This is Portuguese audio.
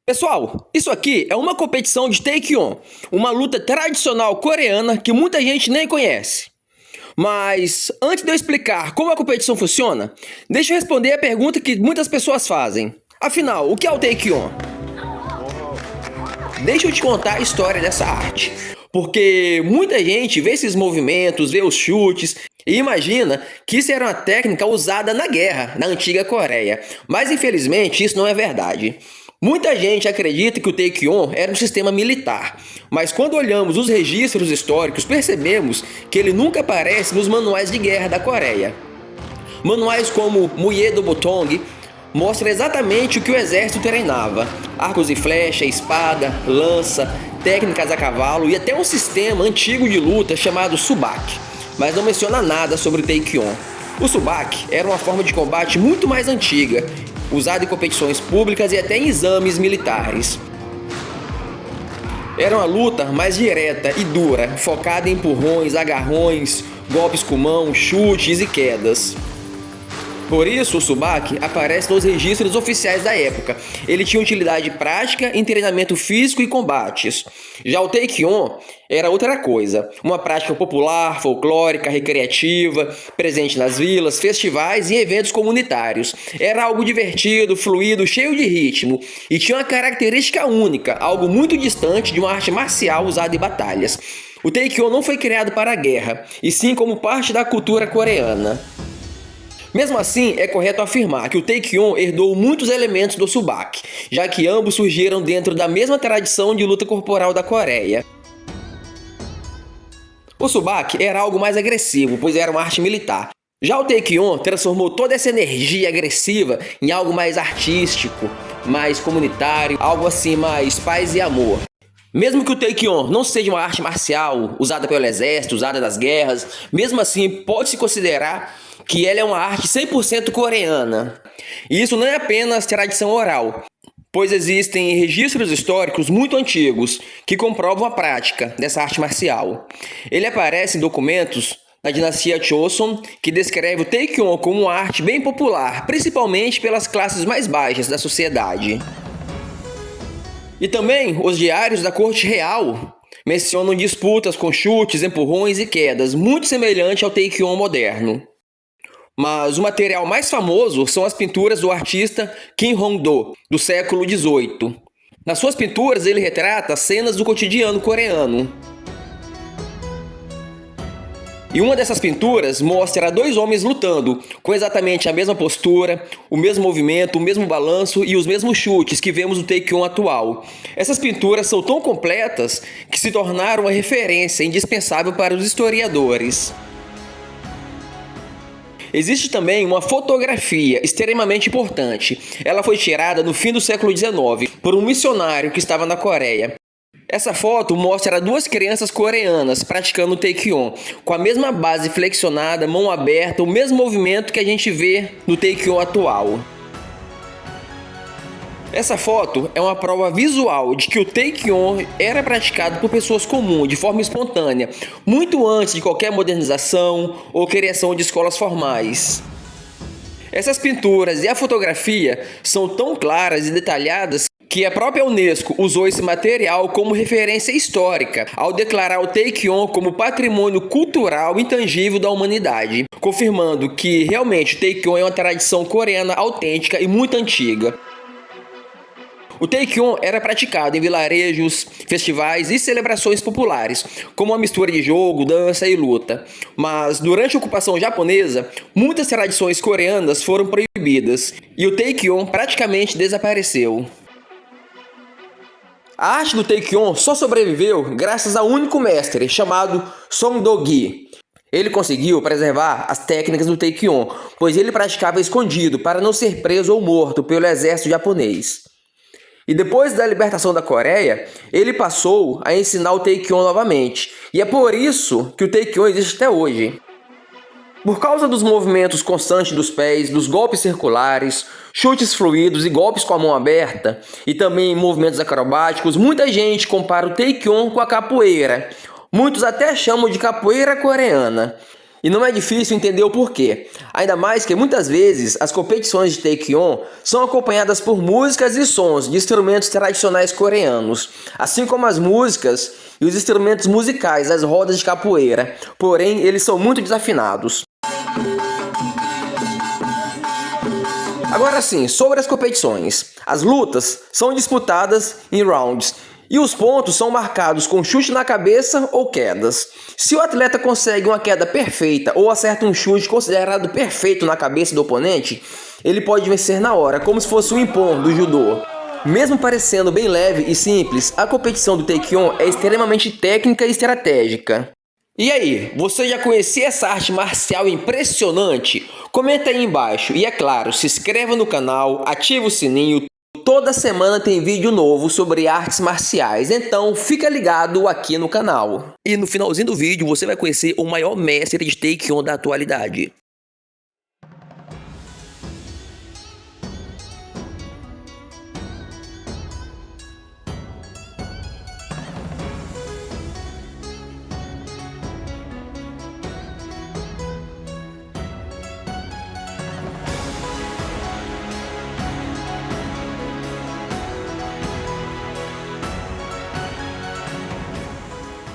Pessoal, isso aqui é uma competição de Taekwondo, uma luta tradicional coreana que muita gente nem conhece. Mas antes de eu explicar como a competição funciona, deixa eu responder a pergunta que muitas pessoas fazem. Afinal, o que é o Taekwondo? Deixa eu te contar a história dessa arte. Porque muita gente vê esses movimentos, vê os chutes e imagina que isso era uma técnica usada na guerra, na antiga Coreia. Mas infelizmente isso não é verdade. Muita gente acredita que o Taekwondo era um sistema militar, mas quando olhamos os registros históricos, percebemos que ele nunca aparece nos manuais de guerra da Coreia. Manuais como Muye do Botong mostram exatamente o que o exército treinava: arcos e flecha, espada, lança, técnicas a cavalo e até um sistema antigo de luta chamado Subak, mas não menciona nada sobre o Taekwondo. O Subak era uma forma de combate muito mais antiga, usada em competições públicas e até em exames militares. Era uma luta mais direta e dura, focada em empurrões, agarrões, golpes com mão, chutes e quedas. Por isso, o Subak aparece nos registros oficiais da época. Ele tinha utilidade prática em treinamento físico e combates. Já o Taekwondo era outra coisa, uma prática popular, folclórica, recreativa, presente nas vilas, festivais e eventos comunitários. Era algo divertido, fluido, cheio de ritmo e tinha uma característica única, algo muito distante de uma arte marcial usada em batalhas. O Taekwondo não foi criado para a guerra, e sim como parte da cultura coreana. Mesmo assim, é correto afirmar que o Taekwondo herdou muitos elementos do Subak, já que ambos surgiram dentro da mesma tradição de luta corporal da Coreia. O Subak era algo mais agressivo, pois era uma arte militar. Já o Taekwondo transformou toda essa energia agressiva em algo mais artístico, mais comunitário, algo assim mais paz e amor. Mesmo que o Taekwondo não seja uma arte marcial usada pelo exército, usada nas guerras, mesmo assim pode-se considerar que ela é uma arte 100% coreana. E isso não é apenas tradição oral, pois existem registros históricos muito antigos que comprovam a prática dessa arte marcial. Ele aparece em documentos da dinastia Joseon, que descreve o Taekwondo como uma arte bem popular, principalmente pelas classes mais baixas da sociedade. E também os diários da corte real mencionam disputas com chutes, empurrões e quedas, muito semelhante ao Taekwondo moderno. Mas o material mais famoso são as pinturas do artista Kim Hong-do, do século XVIII. Nas suas pinturas ele retrata cenas do cotidiano coreano. E uma dessas pinturas mostra dois homens lutando, com exatamente a mesma postura, o mesmo movimento, o mesmo balanço e os mesmos chutes que vemos no Taekwondo atual. Essas pinturas são tão completas que se tornaram uma referência indispensável para os historiadores. Existe também uma fotografia extremamente importante. Ela foi tirada no fim do século XIX por um missionário que estava na Coreia. Essa foto mostra duas crianças coreanas praticando o Taekwondo, com a mesma base flexionada, mão aberta, o mesmo movimento que a gente vê no Taekwondo atual. Essa foto é uma prova visual de que o Taekwondo era praticado por pessoas comuns, de forma espontânea, muito antes de qualquer modernização ou criação de escolas formais. Essas pinturas e a fotografia são tão claras e detalhadas que a própria Unesco usou esse material como referência histórica ao declarar o Taekwondo como patrimônio cultural intangível da humanidade, confirmando que realmente o Taekwondo é uma tradição coreana autêntica e muito antiga. O Taekwondo era praticado em vilarejos, festivais e celebrações populares, como uma mistura de jogo, dança e luta. Mas durante a ocupação japonesa, muitas tradições coreanas foram proibidas e o Taekwondo praticamente desapareceu. A arte do Taekwondo só sobreviveu graças a um único mestre, chamado Song Do-gi. Ele conseguiu preservar as técnicas do Taekwondo, pois ele praticava escondido para não ser preso ou morto pelo exército japonês. E depois da libertação da Coreia, ele passou a ensinar o Taekwondo novamente. E é por isso que o Taekwondo existe até hoje. Por causa dos movimentos constantes dos pés, dos golpes circulares, chutes fluidos e golpes com a mão aberta, e também movimentos acrobáticos, muita gente compara o Taekwondo com a capoeira. Muitos até chamam de capoeira coreana. E não é difícil entender o porquê. Ainda mais que muitas vezes as competições de Taekwondo são acompanhadas por músicas e sons de instrumentos tradicionais coreanos, assim como as músicas e os instrumentos musicais das rodas de capoeira. Porém, eles são muito desafinados. Agora sim, sobre as competições. As lutas são disputadas em rounds e os pontos são marcados com chute na cabeça ou quedas. Se o atleta consegue uma queda perfeita ou acerta um chute considerado perfeito na cabeça do oponente, ele pode vencer na hora, como se fosse um ippon do judô. Mesmo parecendo bem leve e simples, a competição do Taekwondo é extremamente técnica e estratégica. E aí, você já conhecia essa arte marcial impressionante? Comenta aí embaixo e, é claro, se inscreva no canal, ative o sininho. Toda semana tem vídeo novo sobre artes marciais, então fica ligado aqui no canal. E no finalzinho do vídeo você vai conhecer o maior mestre de Taekwondo da atualidade.